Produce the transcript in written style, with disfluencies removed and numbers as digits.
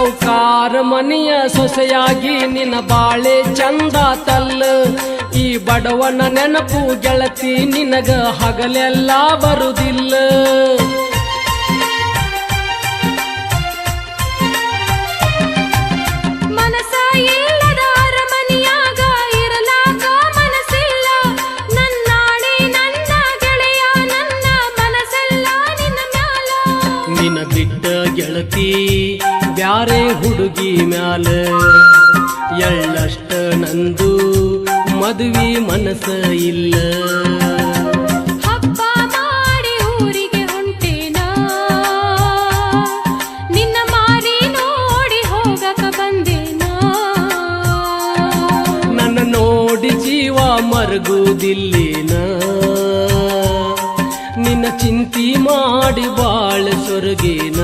ಸೌಕಾರ ಮನೆಯ ಸೊಸೆಯಾಗಿ ನಿನ್ನ ಬಾಳೆ ಚಂದ ತಲ್ಲ. ಈ ಬಡವನ ನೆನಪು ಗೆಳತಿ ನಿನಗ ಹಗಲೆಲ್ಲ ಬರುದಿಲ್ಲ. ಮನಸ ಇಲ್ಲದ ಅರಮನೆಯಾಗ ಇರಲಾಕ ಮನಸ್ಸಿಲ್ಲ. ನನ್ನಾಣೆ ನನ್ನ ಗೆಳೆಯ ನನ್ನ ಮನಸ್ಸೆಲ್ಲ ನಿನ್ನ ಮ್ಯಾಲ. ನಿನ್ನ ಬಿಟ್ಟ ಗೆಳತಿ ಬ್ಯಾರೆ ಹುಡುಗಿ ಮ್ಯಾಲ ಎಳ್ಳಷ್ಟ ನಂದು ಮದುವೆ ಮನಸ್ಸ ಇಲ್ಲ. ಹಬ್ಬ ಮಾಡಿ ಊರಿಗೆ ಹೊಂಟೇನ ನಿನ್ನ ಮಾರಿ ನೋಡಿ ಹೋಗಕ ಬಂದೇನ. ನನ್ನ ನೋಡಿ ಜೀವ ಮರಗುವುದಿಲ್ಲೇನ. ನಿನ್ನ ಚಿಂತಿ ಮಾಡಿ ಬಾಳ ಸೊರಗೇನ.